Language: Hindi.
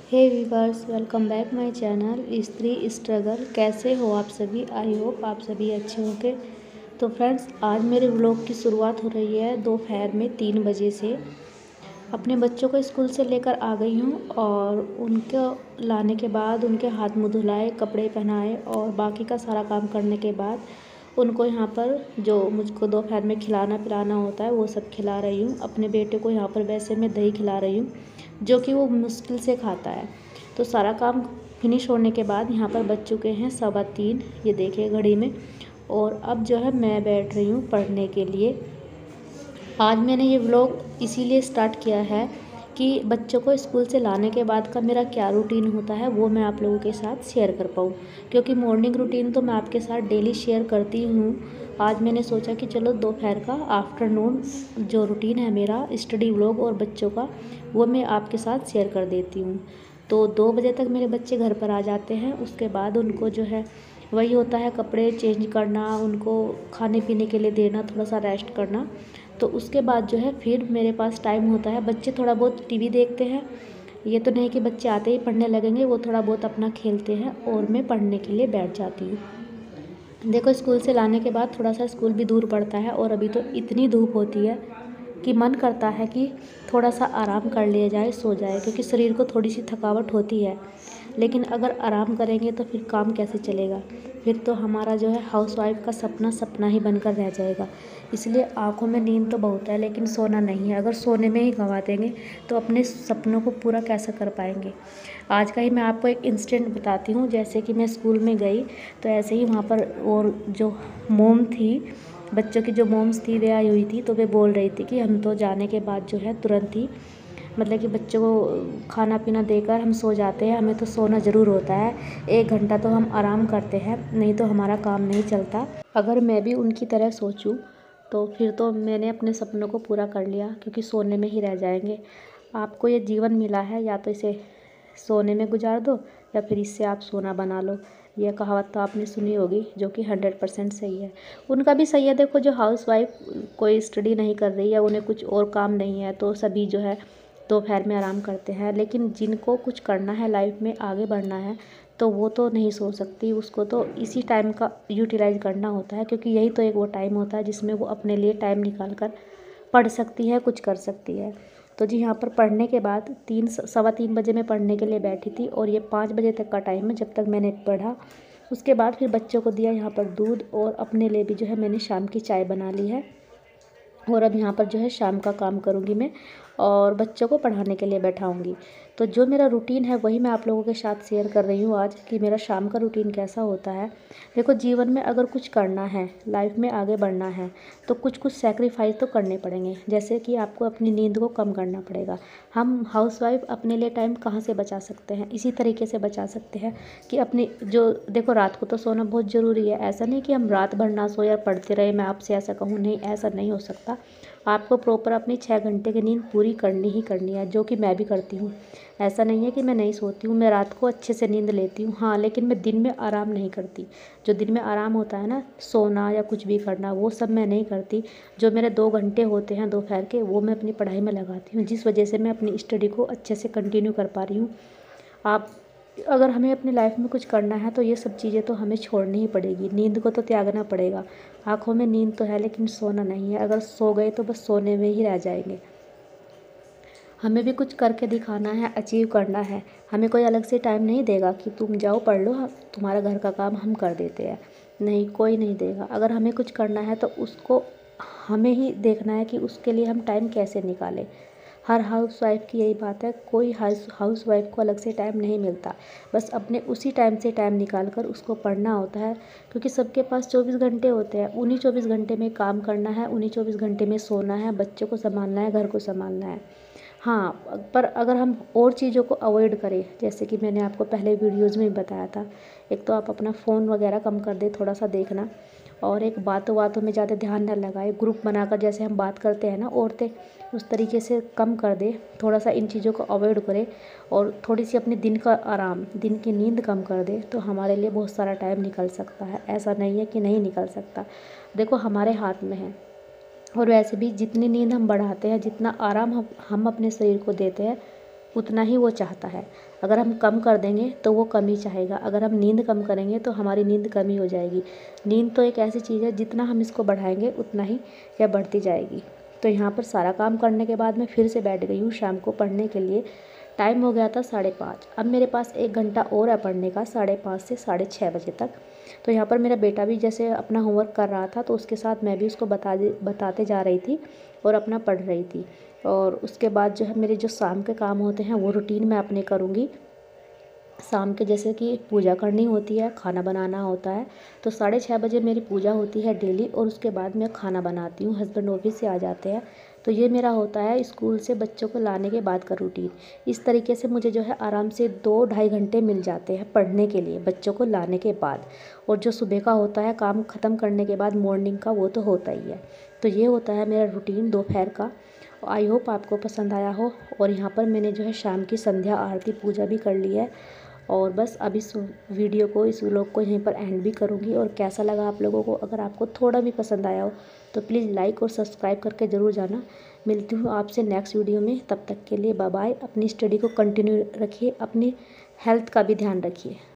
Hey viewers, welcome back my channel Stree struggle. कैसे हो आप सभी? आई होप आप सभी अच्छे होंगे। तो फ्रेंड्स, आज मेरे व्लॉग की शुरुआत हो रही है दोपहर में 3 बजे से। अपने बच्चों को स्कूल से लेकर आ गई हूँ और उनको लाने के बाद उनके हाथ मुँह धुलाए, कपड़े पहनाए और बाकी का सारा काम करने के बाद उनको यहाँ पर जो मुझको दोपहर में खिलाना पिलाना होता है वो सब खिला रही हूँ। अपने बेटे को यहाँ पर वैसे मैं दही खिला रही हूँ जो कि वो मुश्किल से खाता है। तो सारा काम फिनिश होने के बाद यहाँ पर बज चुके हैं 3:15, ये देखिए घड़ी में। और अब जो है मैं बैठ रही हूँ पढ़ने के लिए। आज मैंने ये व्लॉग इसीलिए स्टार्ट किया है कि बच्चों को स्कूल से लाने के बाद का मेरा क्या रूटीन होता है वो मैं आप लोगों के साथ शेयर कर पाऊँ, क्योंकि मॉर्निंग रूटीन तो मैं आपके साथ डेली शेयर करती हूँ। आज मैंने सोचा कि चलो दोपहर का आफ्टरनून जो रूटीन है मेरा स्टडी व्लॉग और बच्चों का वो मैं आपके साथ शेयर कर देती हूँ। तो 2 बजे तक मेरे बच्चे घर पर आ जाते हैं। उसके बाद उनको जो है वही होता है, कपड़े चेंज करना, उनको खाने पीने के लिए देना, थोड़ा सा रेस्ट करना। तो उसके बाद जो है फिर मेरे पास टाइम होता है। बच्चे थोड़ा बहुत टीवी देखते हैं, ये तो नहीं कि बच्चे आते ही पढ़ने लगेंगे, वो थोड़ा बहुत अपना खेलते हैं और मैं पढ़ने के लिए बैठ जाती हूँ। देखो, स्कूल से लाने के बाद थोड़ा सा स्कूल भी दूर पड़ता है और अभी तो इतनी धूप होती है कि मन करता है कि थोड़ा सा आराम कर लिया जाए, सो जाए, क्योंकि शरीर को थोड़ी सी थकावट होती है। लेकिन अगर आराम करेंगे तो फिर काम कैसे चलेगा? फिर तो हमारा जो है हाउसवाइफ का सपना सपना ही बनकर रह जाएगा। इसलिए आँखों में नींद तो बहुत है लेकिन सोना नहीं है। अगर सोने में ही गंवा देंगे तो अपने सपनों को पूरा कैसे कर पाएंगे? आज का ही मैं आपको एक इंसिडेंट बताती हूँ। जैसे कि मैं स्कूल में गई तो ऐसे ही वहाँ पर और जो मोम थी, बच्चों की जो मोम्स थी वे आई हुई थी। तो वे बोल रही थी कि हम तो जाने के बाद जो है तुरंत ही मतलब कि बच्चों को खाना पीना देकर हम सो जाते हैं, हमें तो सोना ज़रूर होता है। 1 घंटा तो हम आराम करते हैं, नहीं तो हमारा काम नहीं चलता। अगर मैं भी उनकी तरह सोचूं तो फिर तो मैंने अपने सपनों को पूरा कर लिया, क्योंकि सोने में ही रह जाएंगे। आपको ये जीवन मिला है, या तो इसे सोने में गुजार दो या फिर इससे आप सोना बना लो। यह कहावत तो आपने सुनी होगी, जो कि 100% सही है। उनका भी सही है। देखो, जो हाउसवाइफ कोई स्टडी नहीं कर रही है, उन्हें कुछ और काम नहीं है, तो सभी जो है दोपहर में आराम करते हैं। लेकिन जिनको कुछ करना है, लाइफ में आगे बढ़ना है, तो वो तो नहीं सो सकती। उसको तो इसी टाइम का यूटिलाइज़ करना होता है, क्योंकि यही तो एक वो टाइम होता है जिसमें वो अपने लिए टाइम निकाल कर पढ़ सकती है, कुछ कर सकती है। तो जी, यहाँ पर पढ़ने के बाद 3 सवा 3 बजे मैं पढ़ने के लिए बैठी थी और ये 5 बजे तक का टाइम है जब तक मैंने पढ़ा। उसके बाद फिर बच्चों को दिया यहाँ पर दूध और अपने लिए भी जो है मैंने शाम की चाय बना ली है। और अब यहाँ पर जो है शाम का काम करूँगी मैं और बच्चों को पढ़ाने के लिए बैठाऊँगी। तो जो मेरा रूटीन है वही मैं आप लोगों के साथ शेयर कर रही हूँ आज, कि मेरा शाम का रूटीन कैसा होता है। देखो, जीवन में अगर कुछ करना है, लाइफ में आगे बढ़ना है, तो कुछ कुछ सैक्रिफाइस तो करने पड़ेंगे। जैसे कि आपको अपनी नींद को कम करना पड़ेगा। हम हाउसवाइफ अपने लिए टाइम कहाँ से बचा सकते हैं? इसी तरीके से बचा सकते हैं कि अपनी जो देखो, रात को तो सोना बहुत ज़रूरी है। ऐसा नहीं कि हम रात भर ना सो या पढ़ते रहे, मैं आपसे ऐसा कहूँ, नहीं, ऐसा नहीं हो सकता। आपको प्रॉपर अपनी 6 घंटे की नींद पूरी करनी ही करनी है, जो कि मैं भी करती हूँ। ऐसा नहीं है कि मैं नहीं सोती हूँ, मैं रात को अच्छे से नींद लेती हूँ। हाँ, लेकिन मैं दिन में आराम नहीं करती। जो दिन में आराम होता है ना, सोना या कुछ भी करना, वो सब मैं नहीं करती। जो मेरे 2 घंटे होते हैं दोपहर के, वो मैं अपनी पढ़ाई में लगाती हूँ, जिस वजह से मैं अपनी स्टडी को अच्छे से कंटिन्यू कर पा रही हूँ। आप अगर हमें अपनी लाइफ में कुछ करना है तो ये सब चीज़ें तो हमें छोड़नी ही पड़ेगी। नींद को तो त्यागना पड़ेगा। आँखों में नींद तो है लेकिन सोना नहीं है। अगर सो गए तो बस सोने में ही रह जाएंगे। हमें भी कुछ करके दिखाना है, अचीव करना है। हमें कोई अलग से टाइम नहीं देगा कि तुम जाओ पढ़ लो, तुम्हारा घर का काम हम कर देते हैं। नहीं, कोई नहीं देगा। अगर हमें कुछ करना है तो उसको हमें ही देखना है कि उसके लिए हम टाइम कैसे निकालें। हर हाउसवाइफ की यही बात है, कोई हाउसवाइफ को अलग से टाइम नहीं मिलता। बस अपने उसी टाइम से टाइम निकाल कर उसको पढ़ना होता है, क्योंकि सबके पास 24 घंटे होते हैं। उन्हीं 24 घंटे में काम करना है, उन्हीं 24 घंटे में सोना है, बच्चों को संभालना है, घर को संभालना है। हाँ, पर अगर हम और चीज़ों को अवॉइड करें, जैसे कि मैंने आपको पहले वीडियोज़ में बताया था, एक तो आप अपना फ़ोन वगैरह कम कर दें, थोड़ा सा देखना। और एक बातों बातों में ज़्यादा ध्यान न लगाए। ग्रुप बनाकर जैसे हम बात करते हैं ना औरतें, उस तरीके से कम कर दे। थोड़ा सा इन चीज़ों को अवॉइड करें और थोड़ी सी अपने दिन का आराम, दिन की नींद कम कर दे, तो हमारे लिए बहुत सारा टाइम निकल सकता है। ऐसा नहीं है कि नहीं निकल सकता। देखो, हमारे हाथ में है। और वैसे भी जितनी नींद हम बढ़ाते हैं, जितना आराम हम अपने शरीर को देते हैं, उतना ही वो चाहता है। अगर हम कम कर देंगे तो वो कम ही चाहेगा, अगर हम नींद कम करेंगे तो हमारी नींद कम ही हो जाएगी। नींद तो एक ऐसी चीज़ है, जितना हम इसको बढ़ाएंगे उतना ही यह बढ़ती जाएगी। तो यहाँ पर सारा काम करने के बाद मैं फिर से बैठ गई हूँ शाम को पढ़ने के लिए। टाइम हो गया था 5:30। अब मेरे पास 1 घंटा और है पढ़ने का, 5:30 से 6:30 बजे तक। तो यहाँ पर मेरा बेटा भी जैसे अपना होमवर्क कर रहा था, तो उसके साथ मैं भी उसको बताते जा रही थी और अपना पढ़ रही थी। और उसके बाद जो है मेरे जो शाम के काम होते हैं वो रूटीन मैं अपने करूँगी। शाम के जैसे कि पूजा करनी होती है, खाना बनाना होता है, तो 6:30 बजे मेरी पूजा होती है डेली, और उसके बाद मैं खाना बनाती हूँ। हस्बैंड ऑफिस से आ जाते हैं, तो ये मेरा होता है स्कूल से बच्चों को लाने के बाद का रूटीन। इस तरीके से मुझे जो है आराम से 2-2.5 घंटे मिल जाते हैं पढ़ने के लिए बच्चों को लाने के बाद। और जो सुबह का होता है काम ख़त्म करने के बाद मॉर्निंग का, वो तो होता ही है। तो ये होता है मेरा रूटीन दोपहर का। आई होप आपको पसंद आया हो। और यहाँ पर मैंने जो है शाम की संध्या आरती पूजा भी कर ली है। और बस अब इस वीडियो को, इस व्लॉग को यहीं पर एंड भी करूँगी। और कैसा लगा आप लोगों को, अगर आपको थोड़ा भी पसंद आया हो तो प्लीज़ लाइक और सब्सक्राइब करके ज़रूर जाना। मिलती हूँ आपसे नेक्स्ट वीडियो में, तब तक के लिए बाय बाय। अपनी स्टडी को कंटिन्यू रखिए, अपनी हेल्थ का भी ध्यान रखिए।